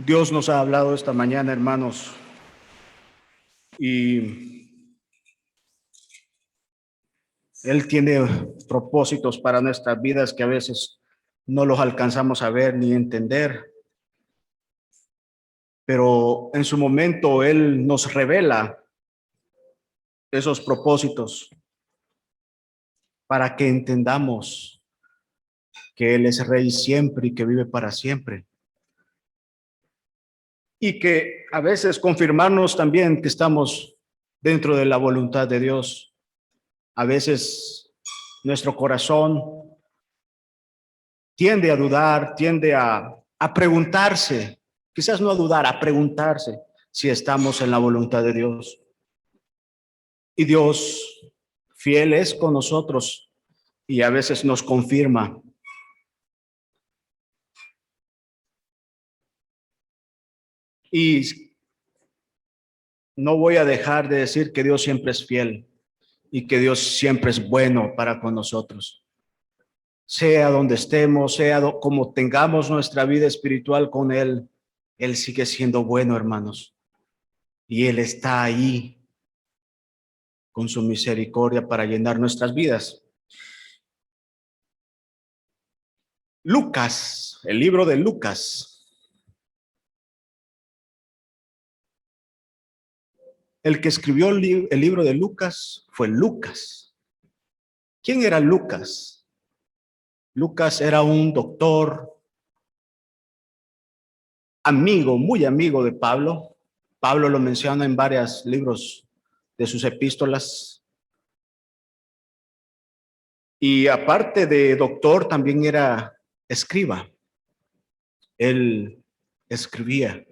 Dios nos ha hablado esta mañana, hermanos, y Él tiene propósitos para nuestras vidas que a veces no los alcanzamos a ver ni entender, pero en su momento Él nos revela esos propósitos para que entendamos que Él es Rey siempre y que vive para siempre. Y que a veces confirmarnos también que estamos dentro de la voluntad de Dios. A veces nuestro corazón tiende a dudar, tiende a preguntarse, quizás no a dudar, a preguntarse si estamos en la voluntad de Dios. Y Dios fiel es con nosotros y a veces nos confirma. Y no voy a dejar de decir que Dios siempre es fiel y que Dios siempre es bueno para con nosotros. Sea donde estemos, sea como tengamos nuestra vida espiritual con Él, Él sigue siendo bueno, hermanos. Y Él está ahí con su misericordia para llenar nuestras vidas. Lucas, el libro de Lucas. El que escribió el libro de Lucas fue Lucas. ¿Quién era Lucas? Lucas era un doctor, amigo, muy amigo de Pablo. Pablo lo menciona en varios libros de sus epístolas. Y aparte de doctor, también era escriba. Él escribía.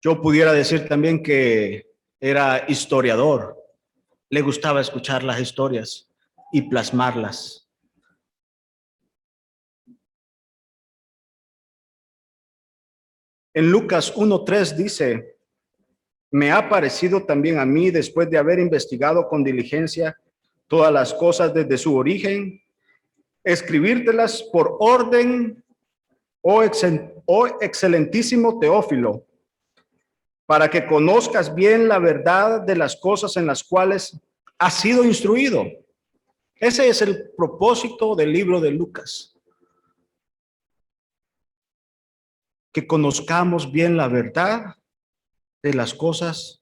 Yo pudiera decir también que era historiador. Le gustaba escuchar las historias y plasmarlas. En Lucas 1:3 dice: me ha parecido también a mí, después de haber investigado con diligencia todas las cosas desde su origen, escribírtelas por orden, oh excelentísimo Teófilo, para que conozcas bien la verdad de las cosas en las cuales has sido instruido. Ese es el propósito del libro de Lucas. Que conozcamos bien la verdad de las cosas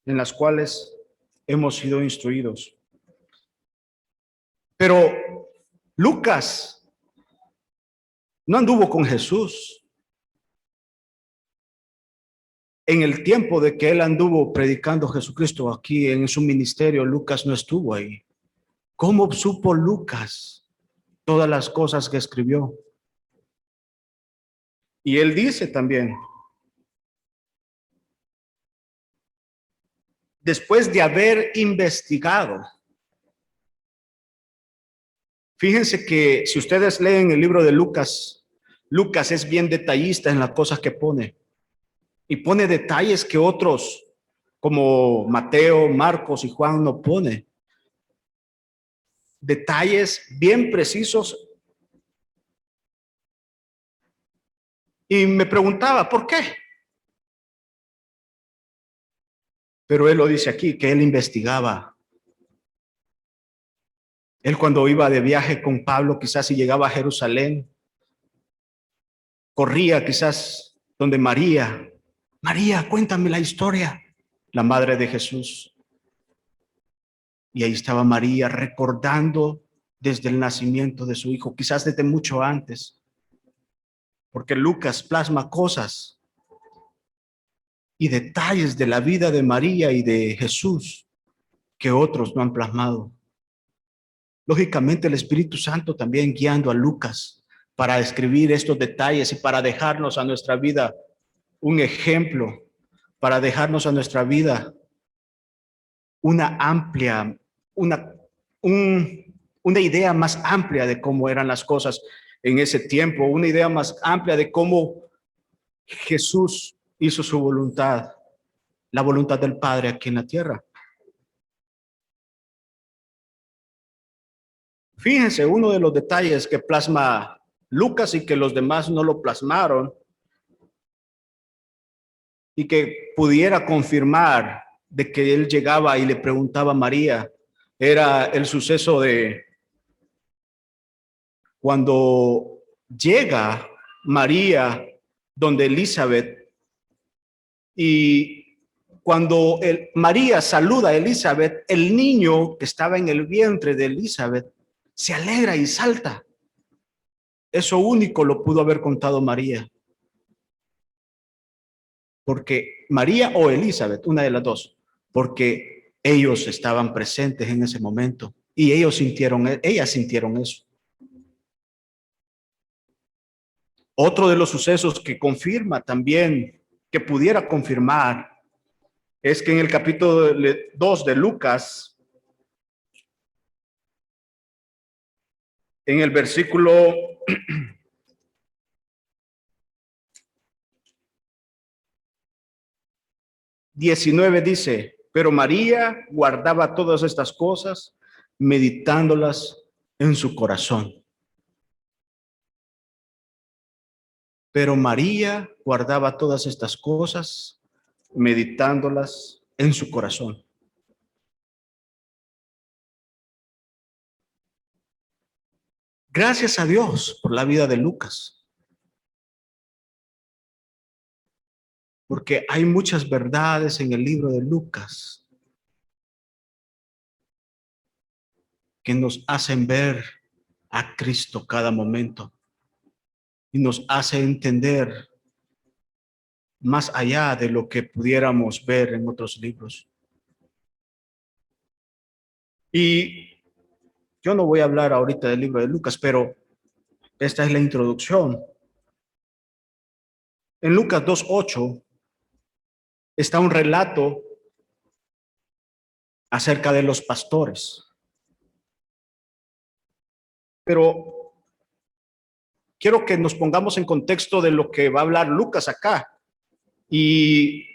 en las cuales hemos sido instruidos. Pero Lucas no anduvo con Jesús. En el tiempo de que él anduvo predicando Jesucristo aquí en su ministerio, Lucas no estuvo ahí. ¿Cómo supo Lucas todas las cosas que escribió? Y él dice también, después de haber investigado. Fíjense que si ustedes leen el libro de Lucas, Lucas es bien detallista en las cosas que pone. Y pone detalles que otros, como Mateo, Marcos y Juan, no pone. Detalles bien precisos. Y me preguntaba, ¿por qué? Pero él lo dice aquí, que él investigaba. Él cuando iba de viaje con Pablo, quizás si llegaba a Jerusalén, corría quizás donde María. María, cuéntame la historia. La madre de Jesús. Y ahí estaba María recordando desde el nacimiento de su hijo, quizás desde mucho antes. Porque Lucas plasma cosas y detalles de la vida de María y de Jesús que otros no han plasmado. Lógicamente el Espíritu Santo también guiando a Lucas para escribir estos detalles y para dejarnos a nuestra vida un ejemplo, para dejarnos a nuestra vida una amplia, una idea más amplia de cómo eran las cosas en ese tiempo, una idea más amplia de cómo Jesús hizo su voluntad, la voluntad del Padre aquí en la tierra. Fíjense, uno de los detalles que plasma Lucas y que los demás no lo plasmaron y que pudiera confirmar de que él llegaba y le preguntaba a María, era el suceso de cuando llega María donde Elizabeth, y cuando María saluda a Elizabeth, el niño que estaba en el vientre de Elizabeth se alegra y salta. Eso único lo pudo haber contado María. Porque María o Elizabeth, una de las dos, porque ellos estaban presentes en ese momento y ellas sintieron eso. Otro de los sucesos que confirma también, que pudiera confirmar, es que en el capítulo 2 de Lucas, en el versículo 19 dice, pero María guardaba todas estas cosas, meditándolas en su corazón. Pero María guardaba todas estas cosas, meditándolas en su corazón. Gracias a Dios por la vida de Lucas. Porque hay muchas verdades en el libro de Lucas que nos hacen ver a Cristo cada momento y nos hace entender más allá de lo que pudiéramos ver en otros libros. Y yo no voy a hablar ahorita del libro de Lucas, pero esta es la introducción. En Lucas 2:8 está un relato acerca de los pastores. Pero quiero que nos pongamos en contexto de lo que va a hablar Lucas acá. Y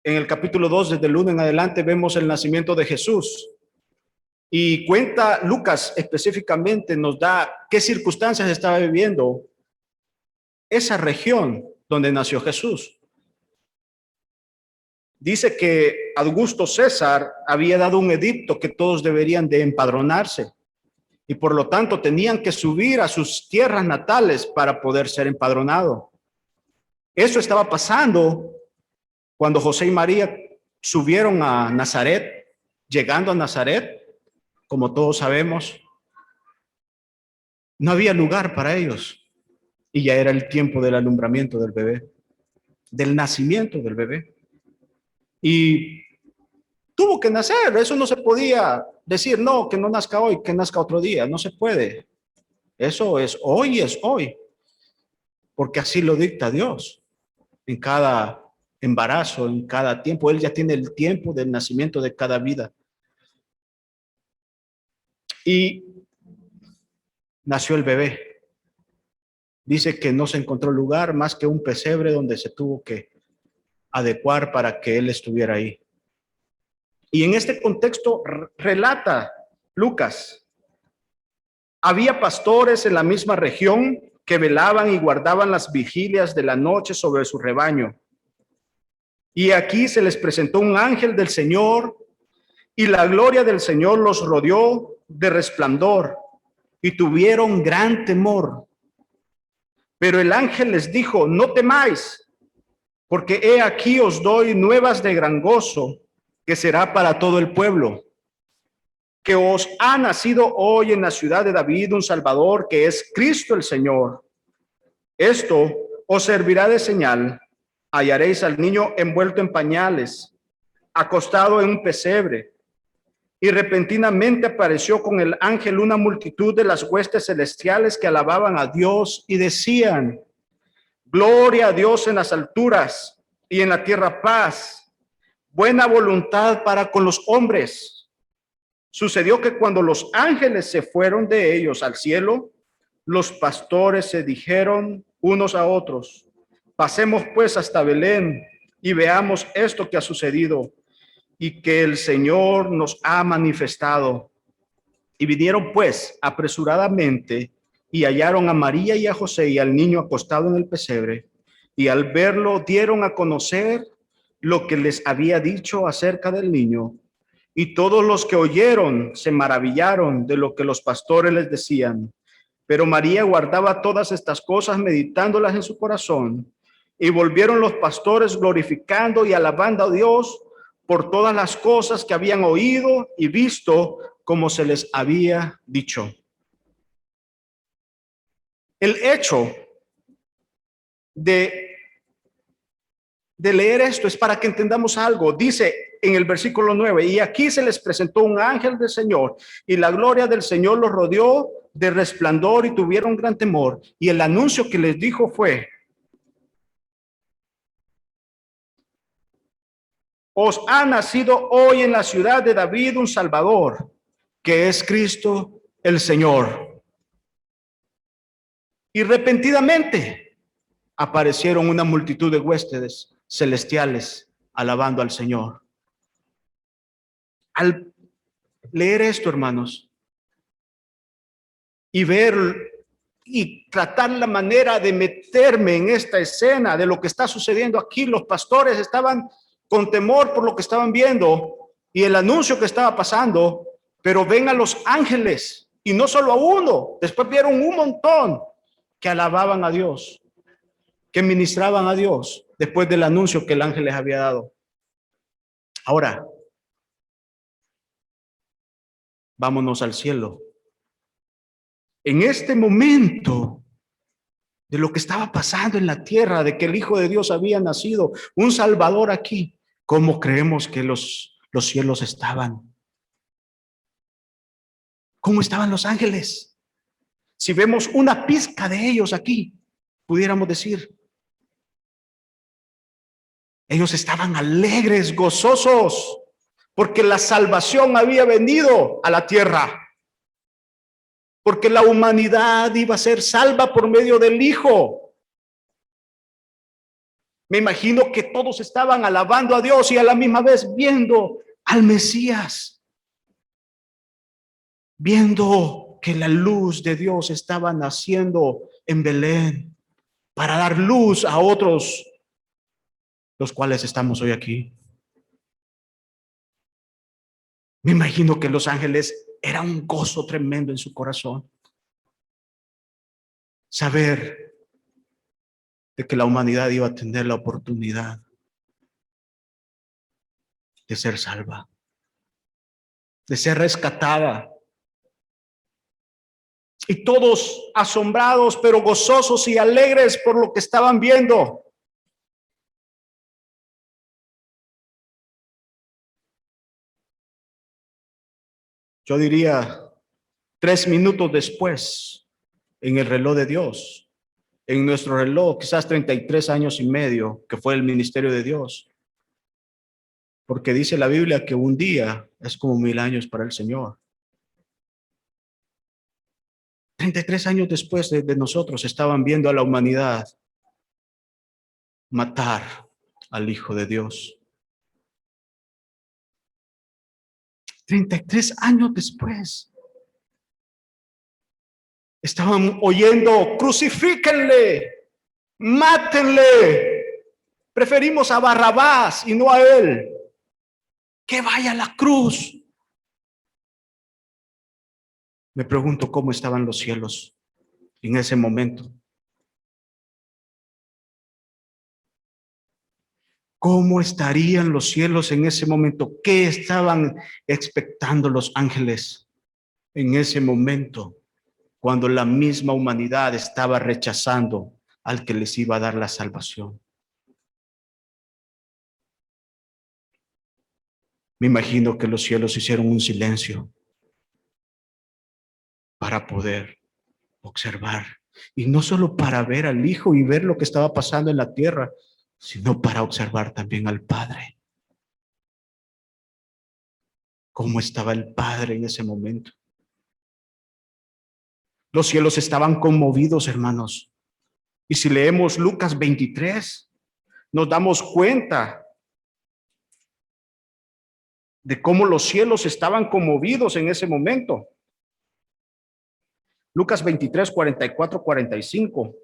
en el capítulo 2, desde el 1 en adelante, vemos el nacimiento de Jesús. Y cuenta Lucas específicamente, nos da qué circunstancias estaba viviendo esa región donde nació Jesús. Dice que Augusto César había dado un edicto que todos deberían de empadronarse y por lo tanto tenían que subir a sus tierras natales para poder ser empadronados. Eso estaba pasando cuando José y María subieron a Nazaret. Llegando a Nazaret, como todos sabemos, no había lugar para ellos y ya era el tiempo del alumbramiento del bebé, del nacimiento del bebé. Y tuvo que nacer, eso no se podía decir, no, que no nazca hoy, que nazca otro día, no se puede. Eso es hoy, porque así lo dicta Dios. En cada embarazo, en cada tiempo, Él ya tiene el tiempo del nacimiento de cada vida. Y nació el bebé. Dice que no se encontró lugar más que un pesebre donde se tuvo que adecuar para que Él estuviera ahí. Y en este contexto relata Lucas, había pastores en la misma región que velaban y guardaban las vigilias de la noche sobre su rebaño. Y aquí se les presentó un ángel del Señor y la gloria del Señor los rodeó de resplandor y tuvieron gran temor. Pero el ángel les dijo, no temáis, porque he aquí os doy nuevas de gran gozo, que será para todo el pueblo, que os ha nacido hoy en la ciudad de David un Salvador, que es Cristo el Señor. Esto os servirá de señal. Hallaréis al niño envuelto en pañales, acostado en un pesebre. Y repentinamente apareció con el ángel una multitud de las huestes celestiales que alababan a Dios y decían, gloria a Dios en las alturas y en la tierra paz, buena voluntad para con los hombres. Sucedió que cuando los ángeles se fueron de ellos al cielo, los pastores se dijeron unos a otros, pasemos pues hasta Belén y veamos esto que ha sucedido y que el Señor nos ha manifestado. Y vinieron pues apresuradamente y hallaron a María y a José y al niño acostado en el pesebre. Y al verlo dieron a conocer lo que les había dicho acerca del niño. Y todos los que oyeron se maravillaron de lo que los pastores les decían. Pero María guardaba todas estas cosas, meditándolas en su corazón. Y volvieron los pastores glorificando y alabando a Dios por todas las cosas que habían oído y visto, como se les había dicho. El hecho de leer esto es para que entendamos algo. Dice en el versículo 9, y aquí se les presentó un ángel del Señor, y la gloria del Señor los rodeó de resplandor, y tuvieron gran temor. Y el anuncio que les dijo fue: os ha nacido hoy en la ciudad de David un Salvador, que es Cristo el Señor. Y repentinamente aparecieron una multitud de huéspedes celestiales alabando al Señor. Al leer esto, hermanos, y ver y tratar la manera de meterme en esta escena de lo que está sucediendo aquí, los pastores estaban con temor por lo que estaban viendo y el anuncio que estaba pasando, pero ven a los ángeles, y no solo a uno, después vieron un montón que alababan a Dios, que ministraban a Dios después del anuncio que el ángel les había dado. Ahora, vámonos al cielo. En este momento de lo que estaba pasando en la tierra, de que el Hijo de Dios había nacido, un Salvador aquí, ¿cómo creemos que los cielos estaban? ¿Cómo estaban los ángeles? Si vemos una pizca de ellos aquí, pudiéramos decir, ellos estaban alegres, gozosos, porque la salvación había venido a la tierra, porque la humanidad iba a ser salva por medio del Hijo. Me imagino que todos estaban alabando a Dios y a la misma vez viendo al Mesías, viendo que la luz de Dios estaba naciendo en Belén para dar luz a otros, los cuales estamos hoy aquí. Me imagino que los ángeles era un gozo tremendo en su corazón saber de que la humanidad iba a tener la oportunidad de ser salva, de ser rescatada. Y todos asombrados, pero gozosos y alegres por lo que estaban viendo. Yo diría 3 minutos después, en el reloj de Dios, en nuestro reloj, quizás 33 años y medio, que fue el ministerio de Dios. Porque dice la Biblia que un día es como 1000 años para el Señor. 33 años después de nosotros estaban viendo a la humanidad matar al Hijo de Dios. 33 años después. Estaban oyendo: crucifíquenle, mátenle. Preferimos a Barrabás y no a él. Que vaya a la cruz. Me pregunto cómo estaban los cielos en ese momento. ¿Cómo estarían los cielos en ese momento? ¿Qué estaban expectando los ángeles en ese momento, cuando la misma humanidad estaba rechazando al que les iba a dar la salvación? Me imagino que los cielos hicieron un silencio para poder observar, y no solo para ver al Hijo y ver lo que estaba pasando en la tierra, sino para observar también al Padre. ¿Cómo estaba el Padre en ese momento? Los cielos estaban conmovidos, hermanos. Y si leemos Lucas 23, nos damos cuenta de cómo los cielos estaban conmovidos en ese momento. Lucas 23, 44, 45.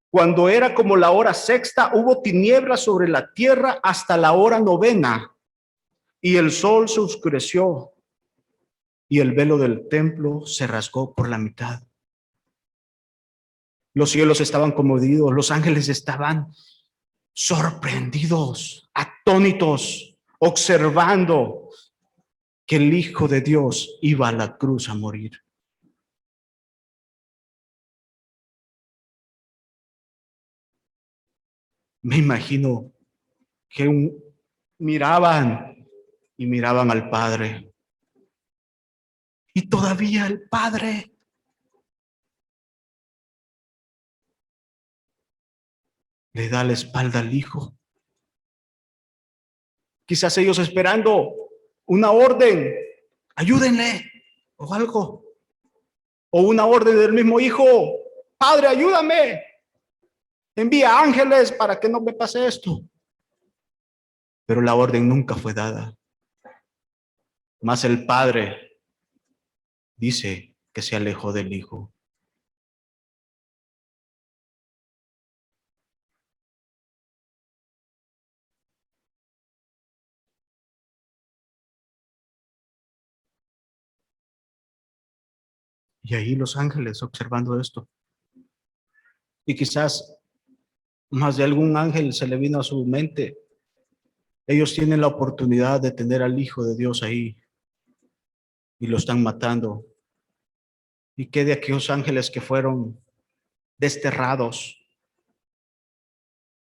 Cuando era como la hora sexta, hubo tinieblas sobre la tierra hasta la hora novena, y el sol se oscureció, y el velo del templo se rasgó por la mitad. Los cielos estaban conmovidos, los ángeles estaban sorprendidos, atónitos, observando que el Hijo de Dios iba a la cruz a morir. Me imagino que miraban y miraban al Padre. Y todavía el Padre le da la espalda al Hijo. Quizás ellos esperando una orden, ayúdenle o algo. O una orden del mismo Hijo, Padre, ayúdame. Envía ángeles para que no me pase esto. Pero la orden nunca fue dada. Mas el Padre dice que se alejó del Hijo. Y ahí los ángeles observando esto. Y quizás más de algún ángel se le vino a su mente. Ellos tienen la oportunidad de tener al Hijo de Dios ahí y lo están matando. ¿Y qué de aquellos ángeles que fueron desterrados?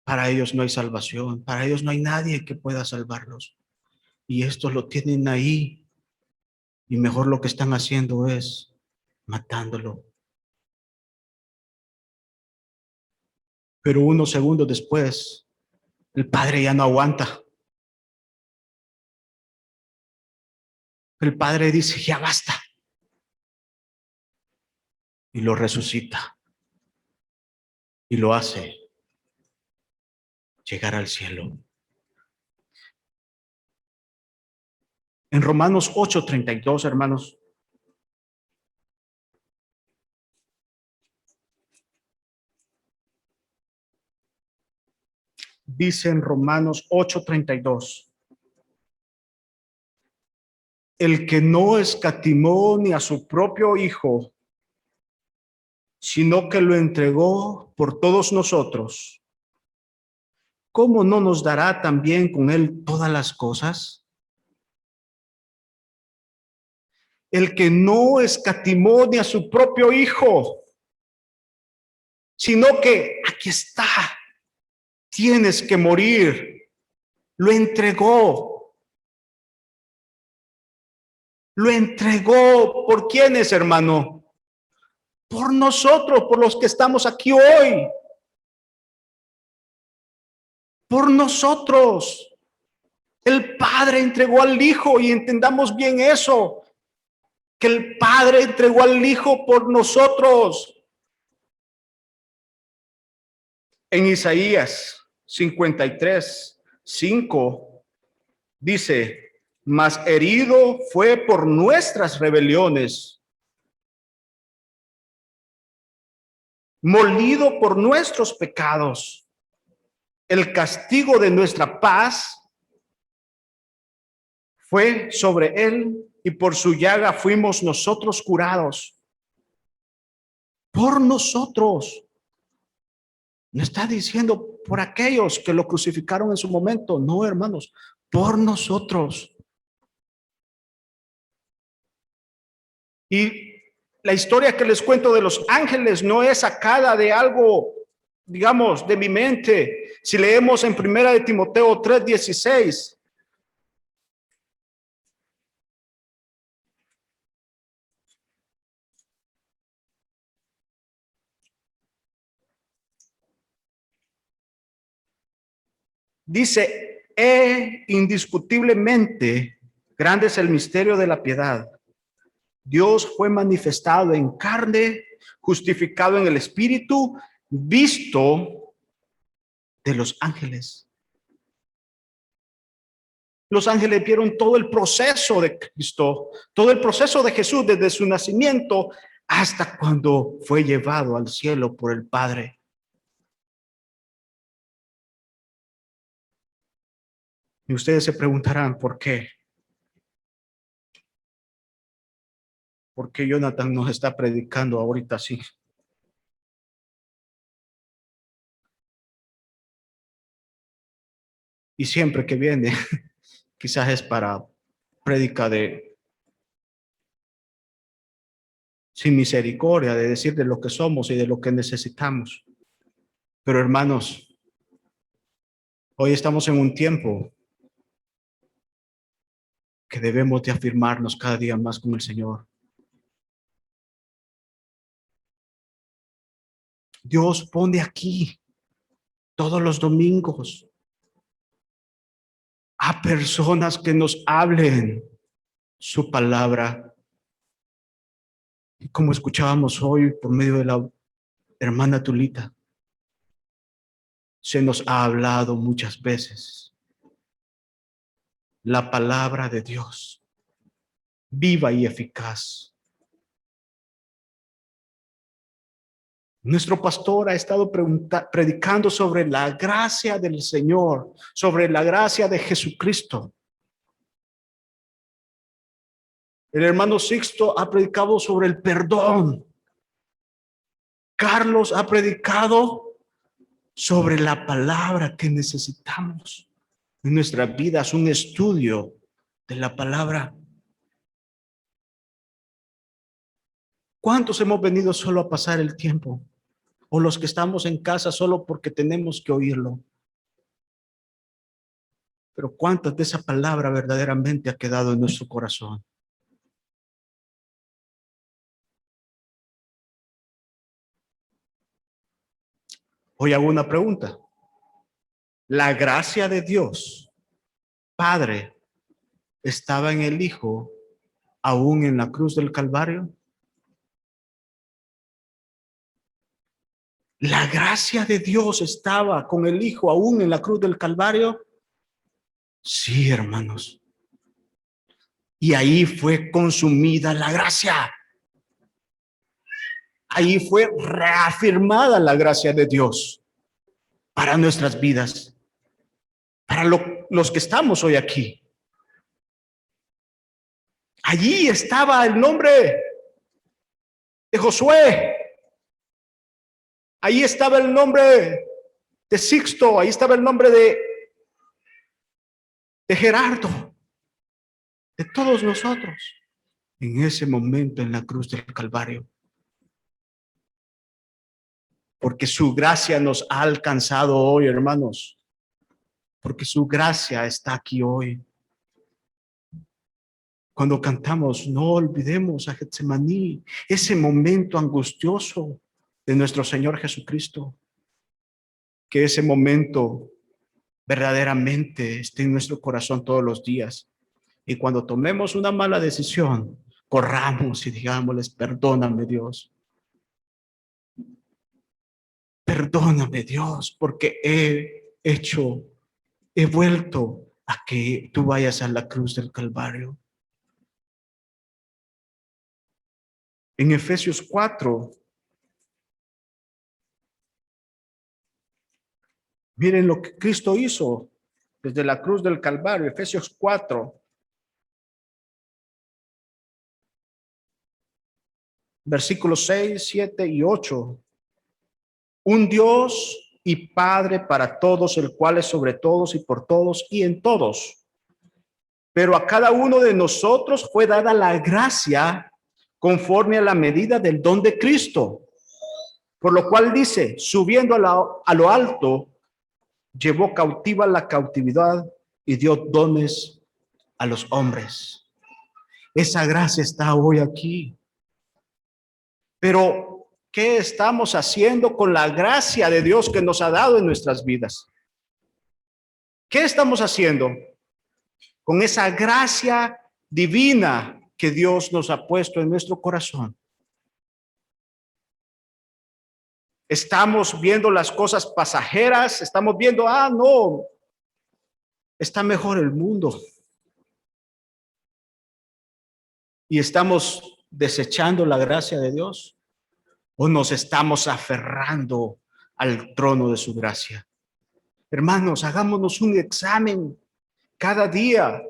Para ellos no hay salvación, para ellos no hay nadie que pueda salvarlos. Y estos lo tienen ahí y mejor lo que están haciendo es matándolo. Pero unos segundos después, el Padre ya no aguanta. El Padre dice, ya basta. Y lo resucita. Y lo hace llegar al cielo. En Romanos 8:32, hermanos. Dice en Romanos 8:32. El que no escatimó ni a su propio Hijo, sino que lo entregó por todos nosotros, ¿cómo no nos dará también con él todas las cosas? El que no escatimó ni a su propio Hijo, sino que aquí está, tienes que morir, lo entregó. Lo entregó. ¿Por quiénes, hermano? Por nosotros, por los que estamos aquí hoy. Por nosotros. El Padre entregó al Hijo y entendamos bien eso. Que el Padre entregó al Hijo por nosotros. En Isaías 53:5 dice, mas herido fue por nuestras rebeliones, molido por nuestros pecados. El castigo de nuestra paz fue sobre él y por su llaga fuimos nosotros curados. Por nosotros. No está diciendo por aquellos que lo crucificaron en su momento. No, hermanos, por nosotros. Y la historia que les cuento de los ángeles no es sacada de algo, digamos, de mi mente. Si leemos en 1 de Timoteo 3:16. Dice, indiscutiblemente grande es el misterio de la piedad. Dios fue manifestado en carne, justificado en el espíritu, visto de los ángeles. Los ángeles vieron todo el proceso de Cristo, todo el proceso de Jesús desde su nacimiento hasta cuando fue llevado al cielo por el Padre. Y ustedes se preguntarán, ¿por qué? ¿Por qué Jonathan nos está predicando ahorita así? Y siempre que viene, quizás es para prédica de sin misericordia, de decir de lo que somos y de lo que necesitamos. Pero hermanos, hoy estamos en un tiempo que debemos de afirmarnos cada día más con el Señor. Dios pone aquí todos los domingos a personas que nos hablen su palabra. Y como escuchábamos hoy por medio de la hermana Tulita, se nos ha hablado muchas veces la palabra de Dios, viva y eficaz. Nuestro pastor ha estado predicando sobre la gracia del Señor, sobre la gracia de Jesucristo. El hermano Sixto ha predicado sobre el perdón. Carlos ha predicado sobre la palabra que necesitamos en nuestras vidas, un estudio de la palabra. ¿Cuántos hemos venido solo a pasar el tiempo? O los que estamos en casa solo porque tenemos que oírlo. Pero ¿cuántas de esa palabra verdaderamente ha quedado en nuestro corazón? Hoy hago una pregunta. ¿La gracia de Dios, Padre, estaba en el Hijo aún en la cruz del Calvario? ¿La gracia de Dios estaba con el Hijo aún en la cruz del Calvario? Sí, hermanos. Y ahí fue consumida la gracia. Ahí fue reafirmada la gracia de Dios para nuestras vidas, para los que estamos hoy aquí. Allí estaba el nombre de Josué. Ahí estaba el nombre de Sixto. Ahí estaba el nombre de Gerardo, de todos nosotros. En ese momento en la cruz del Calvario. Porque su gracia nos ha alcanzado hoy, hermanos. Porque su gracia está aquí hoy. Cuando cantamos, no olvidemos a Getsemaní, ese momento angustioso de nuestro Señor Jesucristo. Que ese momento verdaderamente esté en nuestro corazón todos los días. Y cuando tomemos una mala decisión, corramos y digámosles, perdóname Dios. Perdóname Dios, porque he vuelto a que tú vayas a la cruz del Calvario. En Efesios 4, miren lo que Cristo hizo desde la cruz del Calvario. Efesios 4, versículos 6, 7 y 8. Un Dios y Padre para todos, el cual es sobre todos y por todos y en todos. Pero a cada uno de nosotros fue dada la gracia conforme a la medida del don de Cristo. Por lo cual dice, subiendo a lo alto, llevó cautiva la cautividad y dio dones a los hombres. Esa gracia está hoy aquí. Pero, ¿qué estamos haciendo con la gracia de Dios que nos ha dado en nuestras vidas? ¿Qué estamos haciendo con esa gracia divina que Dios nos ha puesto en nuestro corazón? Estamos viendo las cosas pasajeras, estamos viendo, no, está mejor el mundo. y estamos desechando la gracia de Dios, o nos estamos aferrando al trono de su gracia. Hermanos, hagámonos un examen cada día.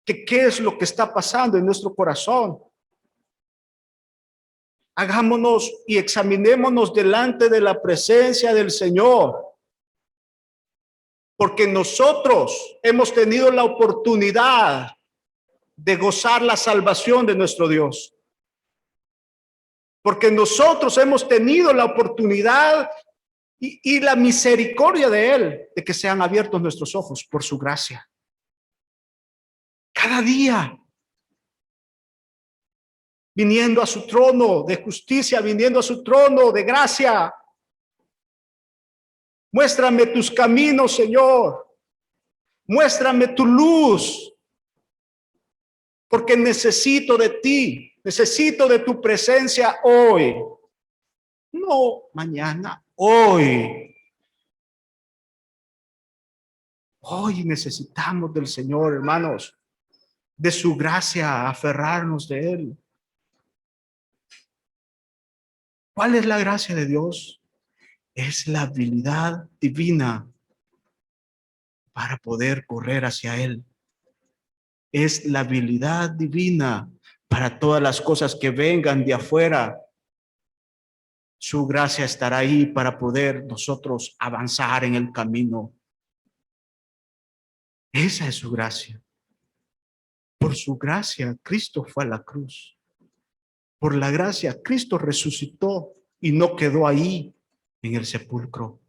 ¿Qué es lo que está pasando en nuestro corazón? Hagámonos y examinémonos delante de la presencia del Señor. Porque nosotros hemos tenido la oportunidad de gozar la salvación de nuestro Dios. Porque nosotros hemos tenido la oportunidad y la misericordia de Él, de que sean abiertos nuestros ojos por su gracia. Cada día, viniendo a su trono de justicia, viniendo a su trono de gracia. Muéstrame tus caminos, Señor. Muéstrame tu luz, porque necesito de ti, necesito de tu presencia hoy. No mañana, hoy. Hoy necesitamos del Señor, hermanos, de su gracia, aferrarnos de Él. ¿Cuál es la gracia de Dios? Es la habilidad divina para poder correr hacia Él. Es la habilidad divina para todas las cosas que vengan de afuera. Su gracia estará ahí para poder nosotros avanzar en el camino. Esa es su gracia. Por su gracia, Cristo fue a la cruz. Por la gracia, Cristo resucitó y no quedó ahí en el sepulcro.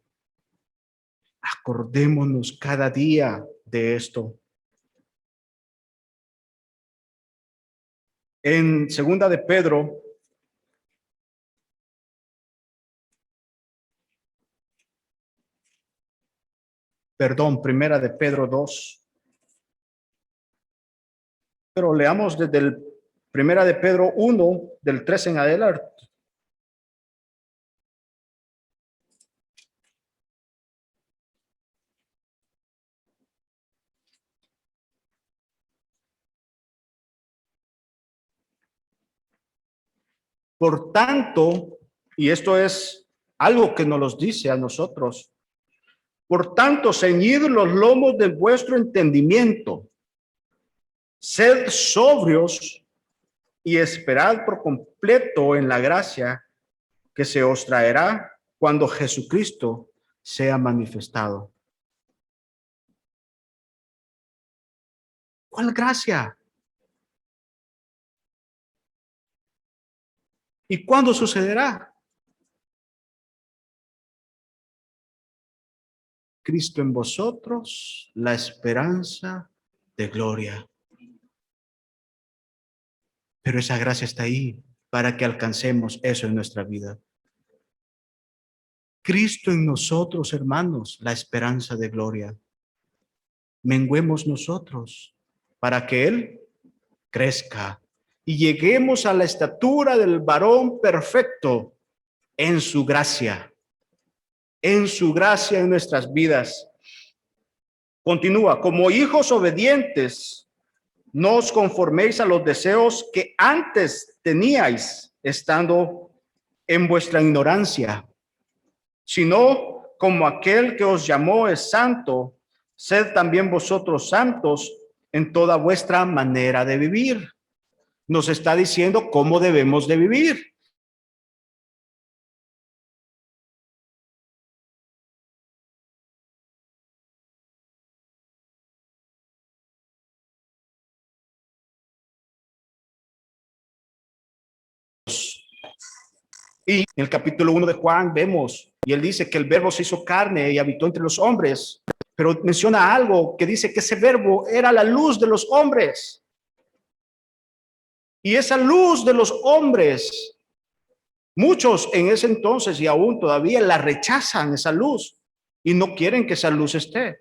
Acordémonos cada día de esto. En segunda de Pedro, primera de Pedro 2. Pero leamos desde el primera de Pedro 1, del 3 en adelante. Por tanto, y esto es algo que nos los dice a nosotros, por tanto, ceñid los lomos de vuestro entendimiento, sed sobrios y esperad por completo en la gracia que se os traerá cuando Jesucristo sea manifestado. ¿Cuál gracia? ¿Y cuándo sucederá? Cristo en vosotros, la esperanza de gloria. Pero esa gracia está ahí para que alcancemos eso en nuestra vida. Cristo en nosotros, hermanos, la esperanza de gloria. Menguemos nosotros para que Él crezca y lleguemos a la estatura del varón perfecto en su gracia en nuestras vidas. Continúa, como hijos obedientes, no os conforméis a los deseos que antes teníais estando en vuestra ignorancia, sino como aquel que os llamó es santo, sed también vosotros santos en toda vuestra manera de vivir. Nos está diciendo cómo debemos de vivir. Y en el capítulo 1 de Juan vemos, y él dice que el verbo se hizo carne y habitó entre los hombres, pero menciona algo que dice que ese verbo era la luz de los hombres. Y esa luz de los hombres, muchos en ese entonces y aún todavía la rechazan esa luz y no quieren que esa luz esté.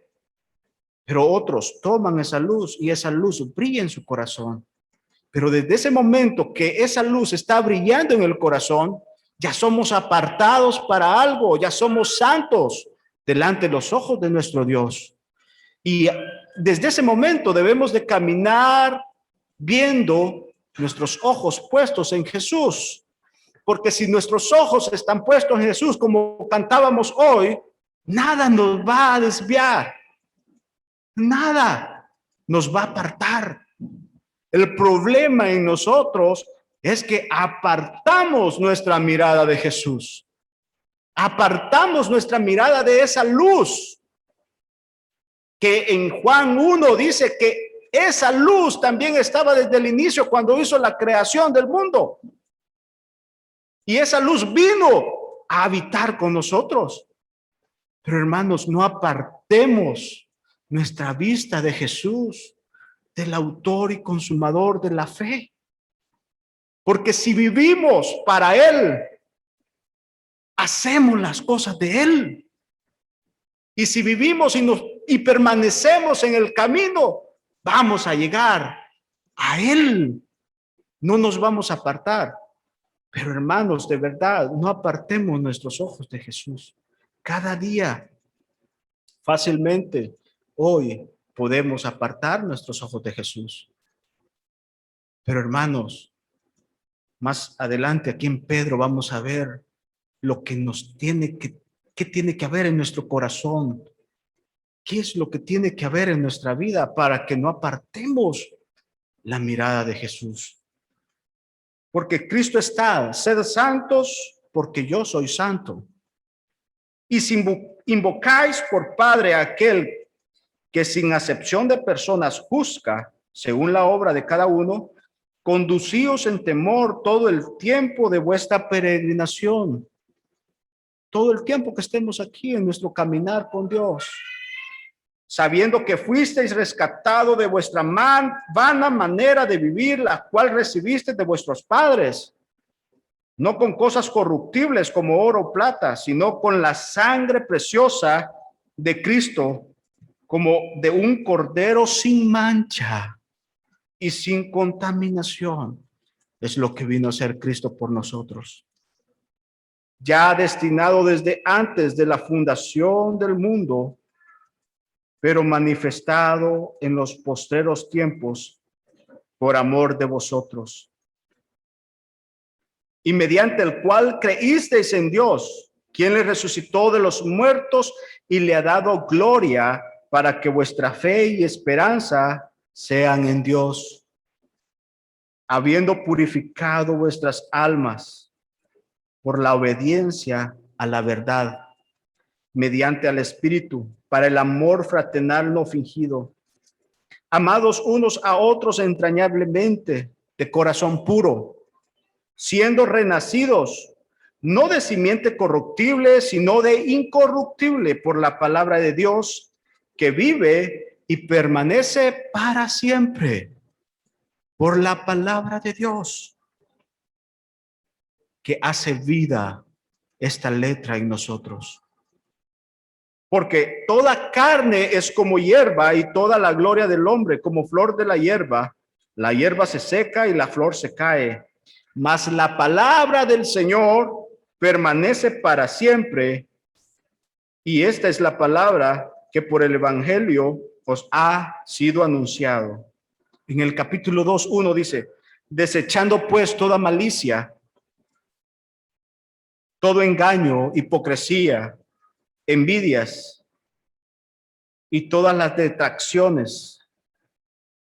Pero otros toman esa luz y esa luz brilla en su corazón. Pero desde ese momento que esa luz está brillando en el corazón, ya somos apartados para algo, ya somos santos delante de los ojos de nuestro Dios. Y desde ese momento debemos de caminar viendo nuestros ojos puestos en Jesús. Porque si nuestros ojos están puestos en Jesús, como cantábamos hoy, nada nos va a desviar. Nada nos va a apartar. El problema en nosotros es que apartamos nuestra mirada de Jesús. Apartamos nuestra mirada de esa luz que en Juan 1 dice que esa luz también estaba desde el inicio cuando hizo la creación del mundo. Y esa luz vino a habitar con nosotros. Pero hermanos, no apartemos nuestra vista de Jesús, del autor y consumador de la fe. Porque si vivimos para Él, hacemos las cosas de Él. Y si vivimos y permanecemos en el camino, vamos a llegar a Él. No nos vamos a apartar. Pero hermanos, de verdad, no apartemos nuestros ojos de Jesús. Cada día, fácilmente, hoy podemos apartar nuestros ojos de Jesús. Pero hermanos, más adelante aquí en Pedro vamos a ver lo que nos tiene ¿qué tiene que haber en nuestro corazón? ¿Qué es lo que tiene que haber en nuestra vida para que no apartemos la mirada de Jesús? Porque Cristo está, sed santos porque yo soy santo. Y si invocáis por Padre a aquel que sin acepción de personas juzga según la obra de cada uno, conducíos en temor todo el tiempo de vuestra peregrinación. Todo el tiempo que estemos aquí en nuestro caminar con Dios, sabiendo que fuisteis rescatado de vuestra vana manera de vivir, la cual recibisteis de vuestros padres, no con cosas corruptibles como oro o plata, sino con la sangre preciosa de Cristo, como de un cordero sin mancha y sin contaminación. Es lo que vino a ser Cristo por nosotros. Ya destinado desde antes de la fundación del mundo, pero manifestado en los postreros tiempos por amor de vosotros, y mediante el cual creísteis en Dios, quien le resucitó de los muertos y le ha dado gloria, para que vuestra fe y esperanza sean en Dios, habiendo purificado vuestras almas por la obediencia a la verdad, mediante al Espíritu, para el amor fraternal no fingido, amados unos a otros entrañablemente, de corazón puro, siendo renacidos, no de simiente corruptible, sino de incorruptible, por la palabra de Dios, que vive y permanece para siempre. Por la palabra de Dios, que hace vida esta letra en nosotros. Porque toda carne es como hierba, y toda la gloria del hombre como flor de la hierba. La hierba se seca y la flor se cae, mas la palabra del Señor permanece para siempre. Y esta es la palabra que por el evangelio os ha sido anunciado. En el capítulo 2:1 dice: desechando pues toda malicia, todo engaño, hipocresía, envidias y todas las detracciones,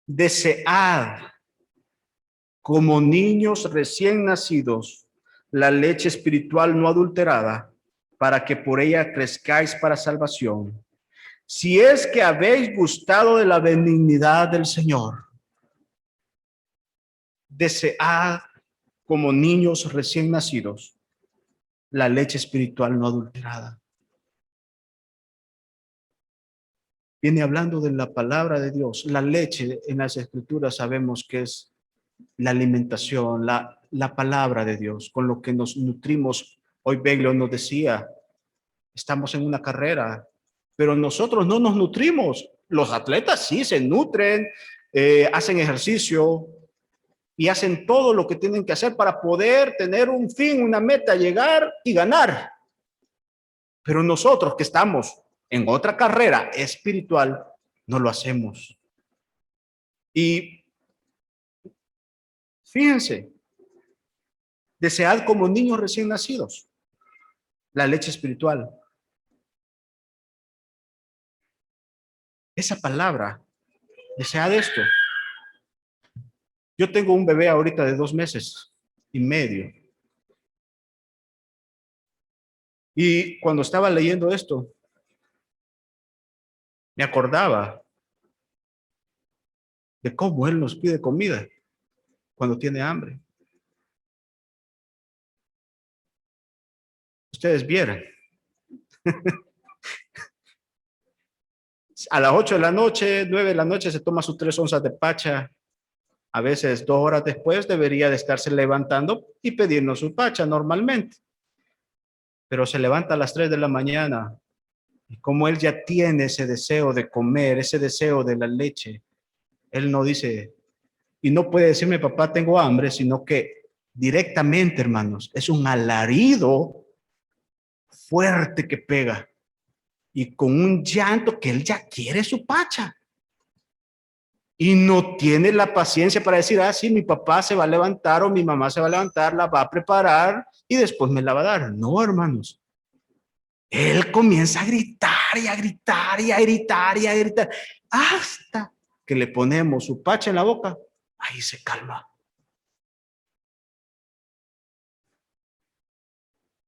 desead como niños recién nacidos la leche espiritual no adulterada, para que por ella crezcáis para salvación, si es que habéis gustado de la benignidad del Señor. Desead como niños recién nacidos la leche espiritual no adulterada. Viene hablando de la palabra de Dios. La leche en las escrituras sabemos que es la alimentación, la palabra de Dios, con lo que nos nutrimos. Hoy Beglio nos decía, estamos en una carrera, pero nosotros no nos nutrimos. Los atletas sí se nutren, hacen ejercicio y hacen todo lo que tienen que hacer para poder tener un fin, una meta, llegar y ganar. Pero nosotros que estamos en otra carrera espiritual, no lo hacemos. Y Fíjense, desead como niños recién nacidos la leche espiritual. Esa palabra, desead esto. Yo tengo un bebé ahorita de 2 meses y medio. Y cuando estaba leyendo esto, me acordaba de cómo Él nos pide comida cuando tiene hambre. Ustedes vieran, a las 8 de la noche, 9 de la noche se toma sus 3 onzas de pacha. A veces 2 horas después debería de estarse levantando y pedirnos su pacha normalmente. Pero se levanta a las 3 de la mañana y como Él ya tiene ese deseo de comer, ese deseo de la leche, Él no dice, y no puede decirme, papá, tengo hambre, sino que directamente, hermanos, es un alarido fuerte que pega y con un llanto que Él ya quiere su pacha. Y no tiene la paciencia para decir, ah, sí, mi papá se va a levantar o mi mamá se va a levantar, la va a preparar y después me la va a dar. No, hermanos. Él comienza a gritar y a gritar y a gritar y a gritar hasta que le ponemos su pacha en la boca. Ahí se calma.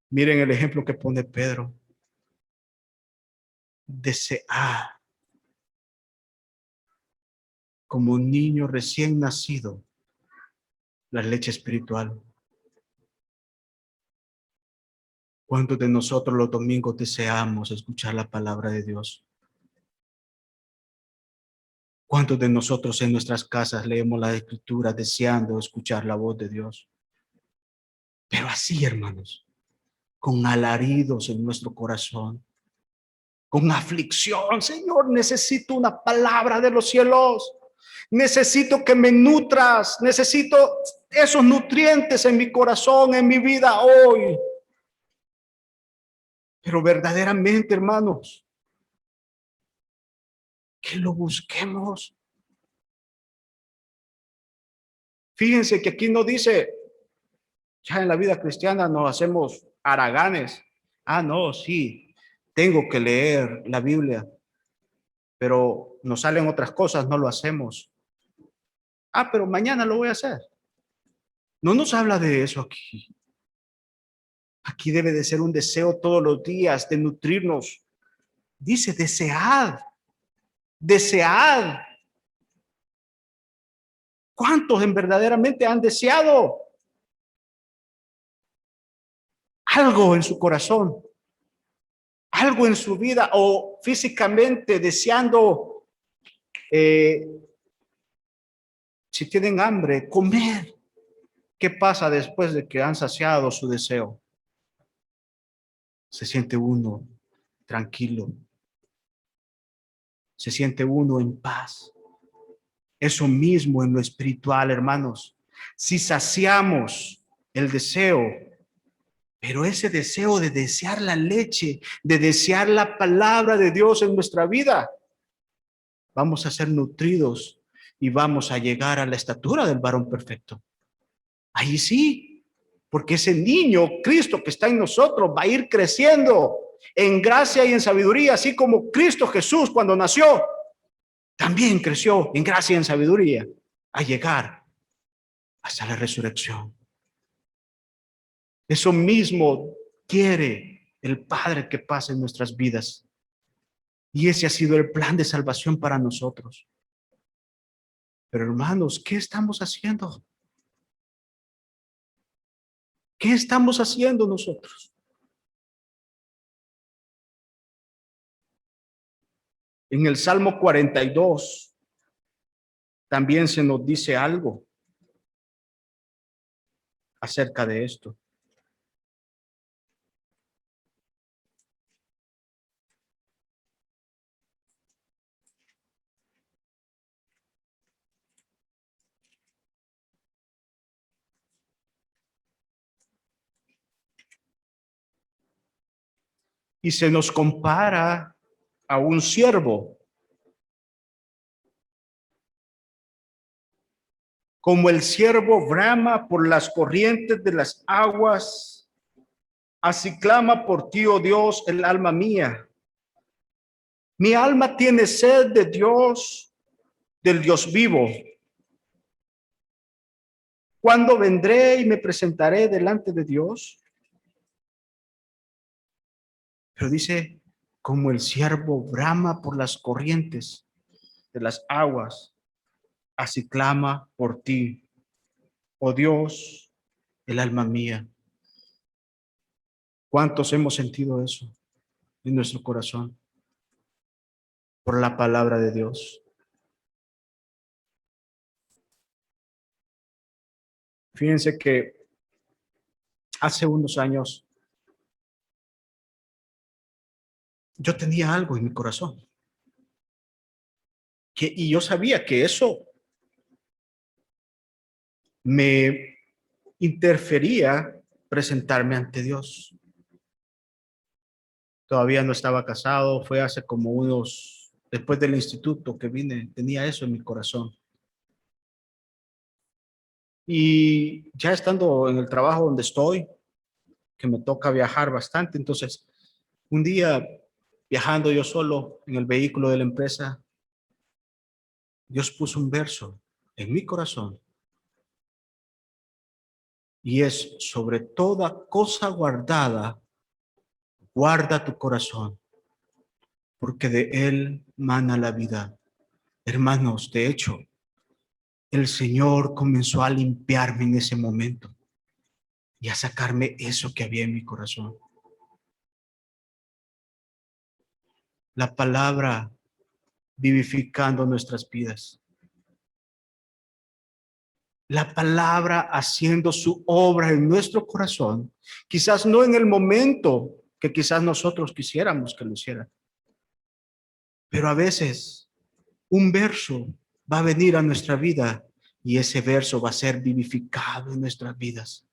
Miren el ejemplo que pone Pedro. Desear como un niño recién nacido la leche espiritual. ¿Cuántos de nosotros los domingos deseamos escuchar la palabra de Dios? ¿Cuántos de nosotros en nuestras casas leemos la Escritura deseando escuchar la voz de Dios? Pero así, hermanos, con alaridos en nuestro corazón, con aflicción. Señor, necesito una palabra de los cielos. Necesito que me nutras. Necesito esos nutrientes en mi corazón, en mi vida hoy. Pero verdaderamente, hermanos, que lo busquemos. Fíjense que aquí no dice, ya en la vida cristiana nos hacemos haraganes. Ah, no, sí, tengo que leer la Biblia, pero nos salen otras cosas, no lo hacemos. Ah, pero mañana lo voy a hacer. No nos habla de eso aquí. Aquí debe de ser un deseo todos los días de nutrirnos. Dice, desead, desead. ¿Cuántos en verdaderamente han deseado algo en su corazón, algo en su vida o físicamente deseando, si tienen hambre, comer? ¿Qué pasa después de que han saciado su deseo? Se siente uno tranquilo, se siente uno en paz. Eso mismo en lo espiritual, hermanos. Si saciamos el deseo, pero ese deseo de desear la leche, de desear la palabra de Dios en nuestra vida, vamos a ser nutridos y vamos a llegar a la estatura del varón perfecto. Ahí sí, porque ese niño, Cristo que está en nosotros, va a ir creciendo en gracia y en sabiduría, así como Cristo Jesús cuando nació, también creció en gracia y en sabiduría, a llegar hasta la resurrección. Eso mismo quiere el Padre que pase en nuestras vidas. Y ese ha sido el plan de salvación para nosotros. Pero hermanos, ¿qué estamos haciendo? ¿Qué estamos haciendo nosotros? En el Salmo 42 también se nos dice algo acerca de esto. Y se nos compara a un siervo Como el ciervo brama por las corrientes de las aguas, así clama por ti, oh Dios, el alma mía. Mi alma tiene sed de Dios, del Dios vivo. ¿Cuándo vendré y me presentaré delante de Dios? Pero dice, como el ciervo brama por las corrientes de las aguas, así clama por ti, oh Dios, el alma mía. ¿Cuántos hemos sentido eso en nuestro corazón por la palabra de Dios? Fíjense que hace unos años yo tenía algo en mi corazón y yo sabía que eso me interfería presentarme ante Dios. Todavía no estaba casado, fue hace como después del instituto que vine, tenía eso en mi corazón. Y ya estando en el trabajo donde estoy, que me toca viajar bastante, entonces un día viajando yo solo en el vehículo de la empresa, Dios puso un verso en mi corazón y es: sobre toda cosa guardada, guarda tu corazón, porque de él mana la vida. Hermanos, de hecho, el Señor comenzó a limpiarme en ese momento y a sacarme eso que había en mi corazón. La palabra vivificando nuestras vidas. La palabra haciendo su obra en nuestro corazón. Quizás no en el momento que quizás nosotros quisiéramos que lo hiciera. Pero a veces un verso va a venir a nuestra vida y ese verso va a ser vivificado en nuestras vidas.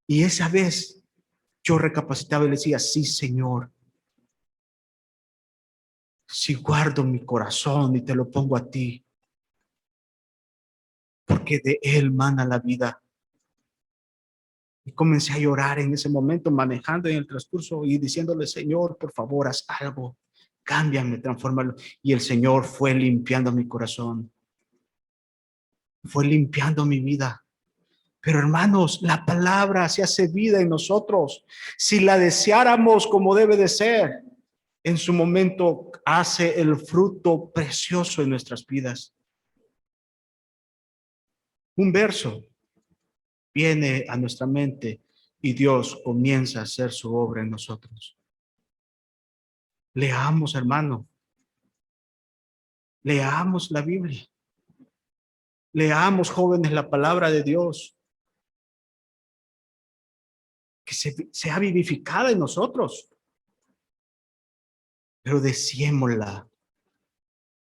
Y esa vez yo recapacitaba y le decía: sí, Señor, si guardo mi corazón y te lo pongo a ti, porque de él mana la vida. Y comencé a llorar en ese momento, manejando en el transcurso y diciéndole: Señor, por favor, haz algo, cámbiame, transfórmalo. Y el Señor fue limpiando mi corazón, fue limpiando mi vida. Pero hermanos, la palabra se hace vida en nosotros. Si la deseáramos como debe de ser, en su momento hace el fruto precioso en nuestras vidas. Un verso viene a nuestra mente y Dios comienza a hacer su obra en nosotros. Leamos, hermano. Leamos la Biblia. Leamos, jóvenes, la palabra de Dios. Que sea vivificada en nosotros. Pero deseémosla.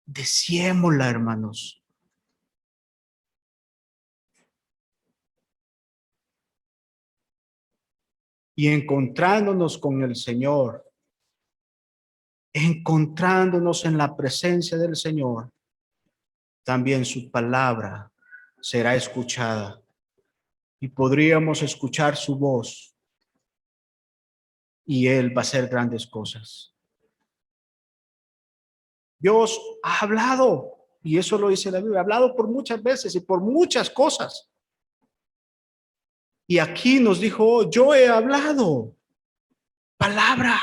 Deseémosla, hermanos. Y encontrándonos con el Señor, encontrándonos en la presencia del Señor, también su palabra será escuchada y podríamos escuchar su voz y Él va a hacer grandes cosas. Dios ha hablado, y eso lo dice la Biblia, ha hablado por muchas veces y por muchas cosas. Y aquí nos dijo: yo he hablado palabra.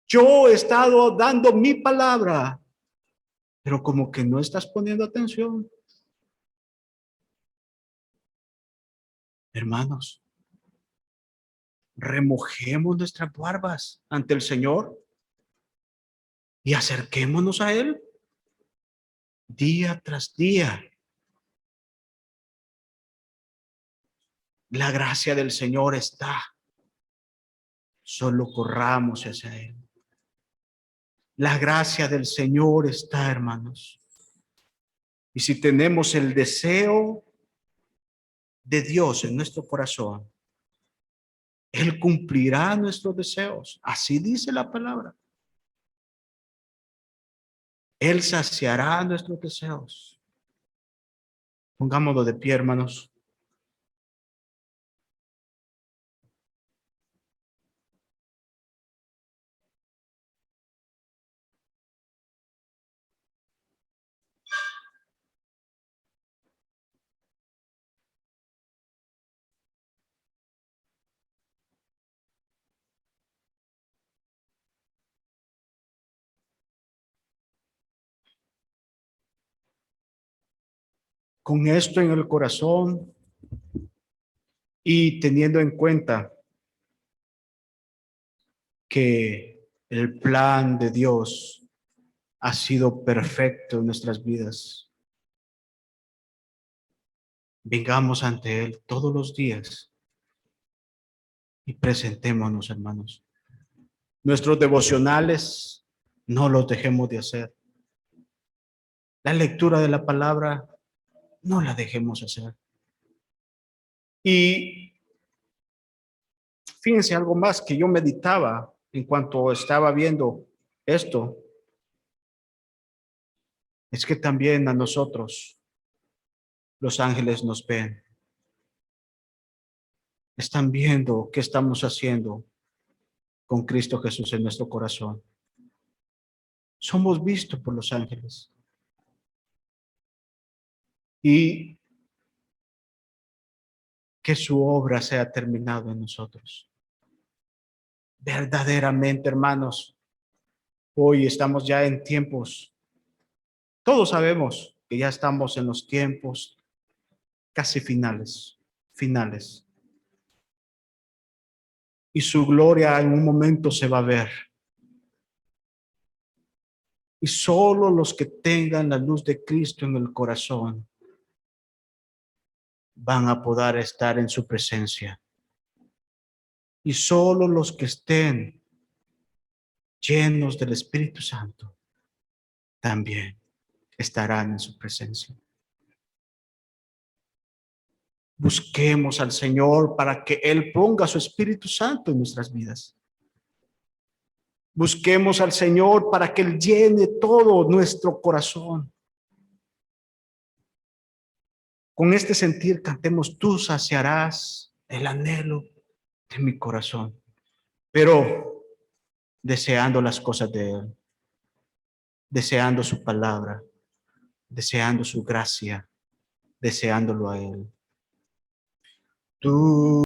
Yo he estado dando mi palabra, pero como que no estás poniendo atención. Hermanos, remojemos nuestras barbas ante el Señor y acerquémonos a Él día tras día. La gracia del Señor está. Solo corramos hacia Él. La gracia del Señor está, hermanos. Y si tenemos el deseo de Dios en nuestro corazón, Él cumplirá nuestros deseos. Así dice la palabra. Él saciará nuestros deseos. Pongámonos de pie, hermanos. Con esto en el corazón y teniendo en cuenta que el plan de Dios ha sido perfecto en nuestras vidas, vengamos ante Él todos los días y presentémonos, hermanos. Nuestros devocionales no los dejemos de hacer. La lectura de la palabra no la dejemos hacer. Y fíjense algo más que yo meditaba en cuanto estaba viendo esto, es que también a nosotros los ángeles nos ven. Están viendo qué estamos haciendo con Cristo Jesús en nuestro corazón. Somos vistos por los ángeles. Y que su obra sea terminada en nosotros. Verdaderamente, hermanos, hoy estamos ya en tiempos, todos sabemos que ya estamos en los tiempos casi finales. Y su gloria en un momento se va a ver. Y solo los que tengan la luz de Cristo en el corazón van a poder estar en su presencia. Y solo los que estén llenos del Espíritu Santo también estarán en su presencia. Busquemos al Señor para que Él ponga su Espíritu Santo en nuestras vidas. Busquemos al Señor para que Él llene todo nuestro corazón. Con este sentir cantemos: tú saciarás el anhelo de mi corazón, pero deseando las cosas de Él, deseando su palabra, deseando su gracia, deseándolo a Él. Tú